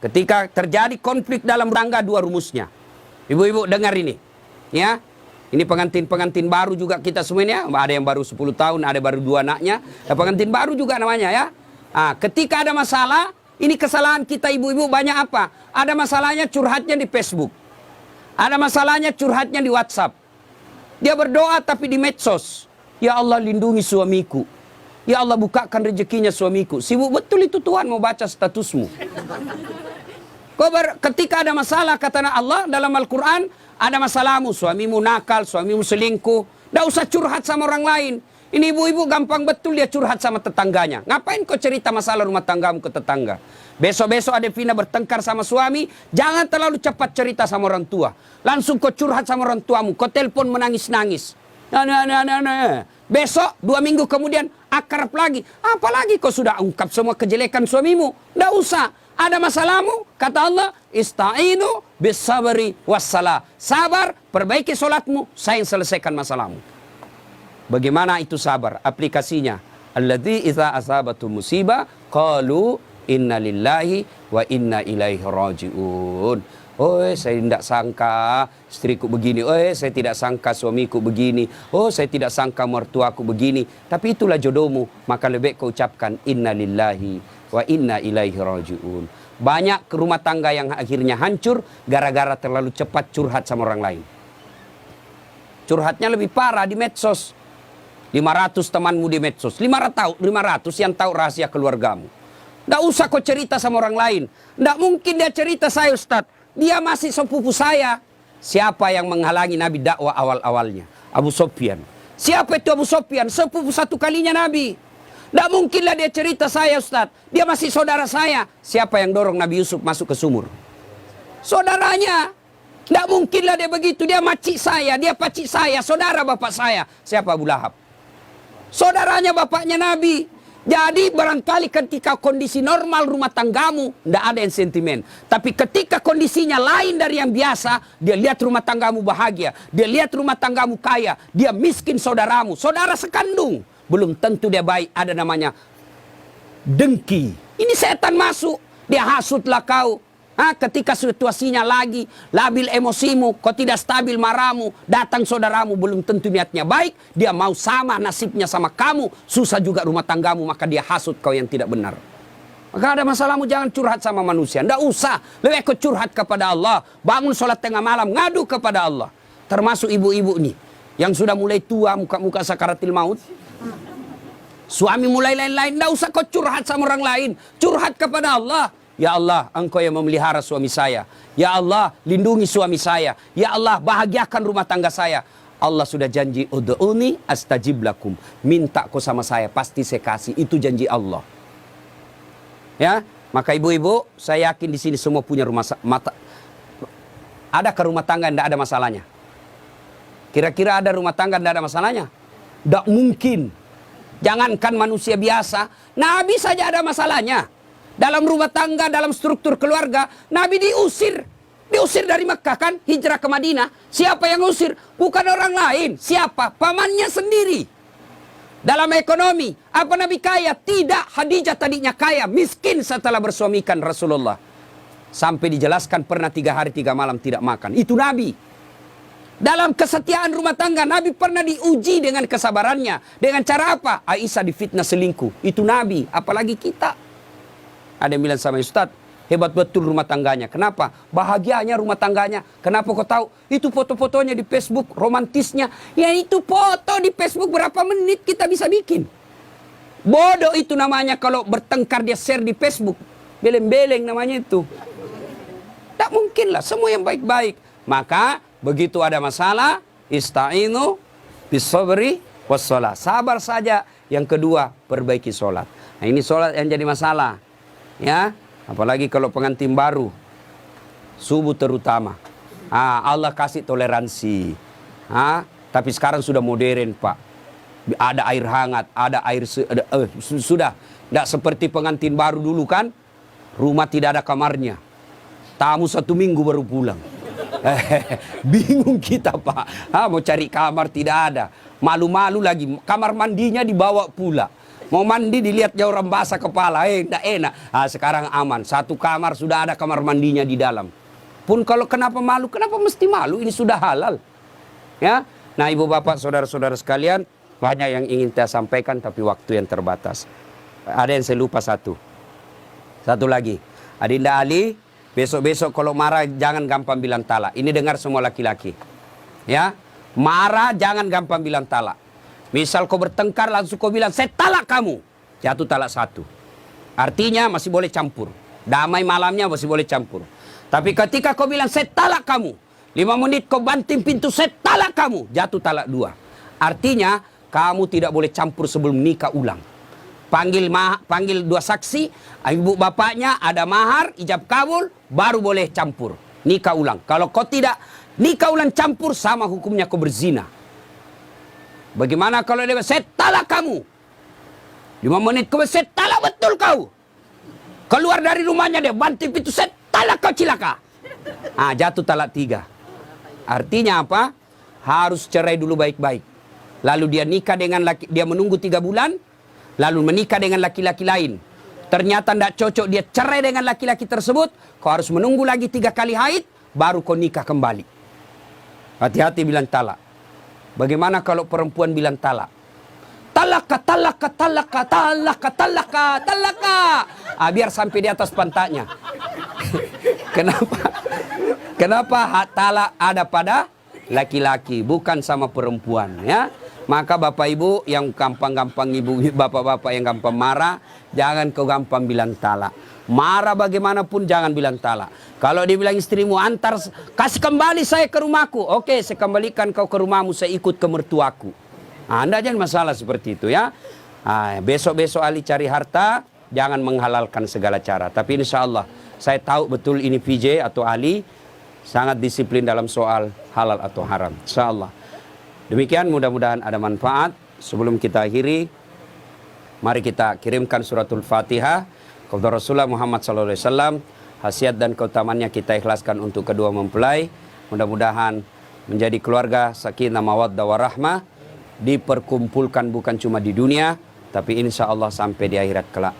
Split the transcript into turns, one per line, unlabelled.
Ketika terjadi konflik dalam tangga, dua rumusnya. Ibu-ibu dengar ini. Ya. Ini pengantin-pengantin baru juga kita semuanya. Ada yang baru 10 tahun, ada baru 2 anaknya. Pengantin baru juga namanya ya. Ketika ada masalah, ini kesalahan kita ibu-ibu banyak apa? Ada masalahnya curhatnya di Facebook. Ada masalahnya curhatnya di WhatsApp. Dia berdoa tapi di medsos. Ya Allah lindungi suamiku. Ya Allah bukakan rezekinya suamiku. Sibuk betul itu Tuhan mau baca statusmu. Ketika ada masalah kata Allah dalam Al-Quran, ada masalahmu, suamimu nakal, suamimu selingkuh, tidak usah curhat sama orang lain. Ini ibu-ibu gampang betul dia curhat sama tetangganya. Ngapain kau cerita masalah rumah tanggamu ke tetangga? Besok-besok ada Vina bertengkar sama suami, jangan terlalu cepat cerita sama orang tua. Langsung kau curhat sama orang tuamu, kau telepon menangis-nangis. Besok 2 minggu kemudian akrab lagi. Apalagi kau sudah ungkap semua kejelekan suamimu. Tidak usah. Ada masalahmu, kata Allah, ista'inu bis-sabri was-salah. Sabar, perbaiki solatmu, saya yang selesaikan masalahmu. Bagaimana itu sabar? Aplikasinya. Alladzi idza asabatu musibah qalu inna lillahi wa inna ilaihi rajiun. Oh, saya tidak sangka istriku begini. Oh, saya tidak sangka suamiku begini. Oh, saya tidak sangka mertuaku begini. Tapi itulah jodohmu. Maka lebih kau ucapkan inna lillahi wa inna ilaihi rajiun. Banyak rumah tangga yang akhirnya hancur gara-gara terlalu cepat curhat sama orang lain. Curhatnya lebih parah di medsos. 500 temanmu di medsos. 500 yang tahu rahasia keluargamu. Tidak usah kau cerita sama orang lain. Tidak mungkin dia cerita saya Ustaz. Dia masih sepupu saya. Siapa yang menghalangi Nabi dakwah awal-awalnya? Abu Sufyan. Siapa itu Abu Sufyan? Sepupu satu kalinya Nabi. Tidak mungkinlah dia cerita saya Ustaz. Dia masih saudara saya. Siapa yang dorong Nabi Yusuf masuk ke sumur? Saudaranya. Tidak mungkinlah dia begitu. Dia makcik saya, dia pacik saya, saudara bapak saya. Siapa Abu Lahab? Saudaranya bapaknya Nabi. Jadi barangkali ketika kondisi normal rumah tanggamu, tidak ada yang sentimen. Tapi ketika kondisinya lain dari yang biasa, dia lihat rumah tanggamu bahagia. Dia lihat rumah tanggamu kaya. Dia miskin saudaramu. Saudara sekandung. Belum tentu dia baik. Ada namanya dengki. Ini setan masuk. Dia hasutlah kau. Ketika situasinya lagi labil emosimu, kau tidak stabil marahmu, datang saudaramu belum tentu niatnya baik, dia mau sama nasibnya sama kamu, susah juga rumah tanggamu, maka dia hasut kau yang tidak benar. Maka ada masalahmu jangan curhat sama manusia, tidak usah, lebih kau curhat kepada Allah, bangun sholat tengah malam, ngadu kepada Allah. Termasuk ibu-ibu nih, yang sudah mulai tua, muka-muka sakaratil maut, suami mulai lain-lain, tidak usah kau curhat sama orang lain, curhat kepada Allah. Ya Allah, Engkau yang memelihara suami saya. Ya Allah, lindungi suami saya. Ya Allah, bahagiakan rumah tangga saya. Allah sudah janji, ud'uni astajib lakum. Minta kau sama saya, pasti saya kasih. Itu janji Allah. Ya, maka ibu-ibu, saya yakin di sini semua punya rumah mata. Adakah rumah tangga yang tidak ada masalahnya? Kira-kira ada rumah tangga yang tidak ada masalahnya? Tidak mungkin. Jangankan manusia biasa, Nabi saja ada masalahnya. Dalam rumah tangga, dalam struktur keluarga, Nabi diusir. Diusir dari Mekah kan, hijrah ke Madinah. Siapa yang usir? Bukan orang lain. Siapa? Pamannya sendiri. Dalam ekonomi, apa Nabi kaya? Tidak, Khadijah tadinya kaya, miskin setelah bersuamikan Rasulullah. Sampai dijelaskan pernah 3 hari 3 malam tidak makan. Itu Nabi. Dalam kesetiaan rumah tangga, Nabi pernah diuji dengan kesabarannya. Dengan cara apa? Aisyah difitnah selingkuh. Itu Nabi, apalagi kita. Ada yang bilang sama Ustaz, hebat betul rumah tangganya. Kenapa? Bahagianya rumah tangganya. Kenapa kau tahu? Itu foto-fotonya di Facebook, romantisnya. Ya itu foto di Facebook berapa menit kita bisa bikin. Bodoh itu namanya kalau bertengkar dia share di Facebook. Beleng-beleng namanya itu. Tak mungkin lah, semua yang baik-baik. Maka begitu ada masalah, ista'inu bis-sabri was-shalah. Sabar saja. Yang kedua, perbaiki sholat. Nah ini sholat yang jadi masalah. Ya, apalagi kalau pengantin baru, subuh terutama. Allah kasih toleransi. Tapi sekarang sudah modern Pak. Ada air hangat, ada air sudah tidak seperti pengantin baru dulu kan. Rumah tidak ada kamarnya. Tamu 1 minggu baru pulang. Bingung kita Pak. Mau cari kamar tidak ada. Malu-malu lagi. Kamar mandinya dibawa pula. Mau mandi dilihat jauh orang basah kepala, enggak enak. Sekarang aman, satu kamar sudah ada kamar mandinya di dalam. Pun kalau kenapa malu, kenapa mesti malu? Ini sudah halal. Ya, nah ibu bapak saudara-saudara sekalian, banyak yang ingin saya sampaikan tapi waktu yang terbatas. Ada yang saya lupa satu lagi. Adinda Ali, besok-besok kalau marah jangan gampang bilang talak. Ini dengar semua laki-laki. Ya, marah jangan gampang bilang talak. Misal kau bertengkar langsung kau bilang saya talak kamu, jatuh talak satu. Artinya masih boleh campur. Damai malamnya masih boleh campur. Tapi ketika kau bilang saya talak kamu, 5 menit kau banting pintu saya talak kamu, jatuh talak 2. Artinya kamu tidak boleh campur sebelum nikah ulang. Panggil 2 saksi, ibu bapaknya, ada mahar, ijab kabul, baru boleh campur. Nikah ulang. Kalau kau tidak nikah ulang campur, sama hukumnya kau berzina. Bagaimana kalau dia saya talak kamu? 5 menit kemudian saya talak betul kau. Keluar dari rumahnya dia banting pintu, saya talak kau cilaka. Jatuh talak 3. Artinya apa? Harus cerai dulu baik-baik. Lalu dia nikah dengan dia menunggu 3 bulan, lalu menikah dengan laki-laki lain. Ternyata tidak cocok, dia cerai dengan laki-laki tersebut. Kau harus menunggu lagi 3 kali haid, baru kau nikah kembali. Hati-hati bilang talak. Bagaimana kalau perempuan bilang talak? Talaka, talaka, talaka, talaka, talaka, talaka. Biar sampai di atas pantatnya. Kenapa? Kenapa hak talak ada pada laki-laki, bukan sama perempuan, ya? Maka bapak ibu yang gampang-gampang, ibu bapak-bapak yang gampang marah, jangan kau gampang bilang talak. Marah bagaimanapun jangan bilang talak. Kalau dia bilang istrimu antar, kasih kembali saya ke rumahku. Oke, saya kembalikan kau ke rumahmu, saya ikut ke mertuaku. Anda jangan masalah seperti itu ya. Besok-besok Ali cari harta, jangan menghalalkan segala cara. Tapi insya Allah, saya tahu betul ini PJ atau Ali sangat disiplin dalam soal halal atau haram. Insya Allah. Demikian, mudah-mudahan ada manfaat. Sebelum kita akhiri, mari kita kirimkan suratul Fatihah kepada Rasulullah Muhammad SAW. Khasiat dan keutamannya kita ikhlaskan untuk kedua mempelai. Mudah-mudahan menjadi keluarga sakinah mawaddah warahmah, diperkumpulkan bukan cuma di dunia, tapi insya Allah sampai di akhirat kelak.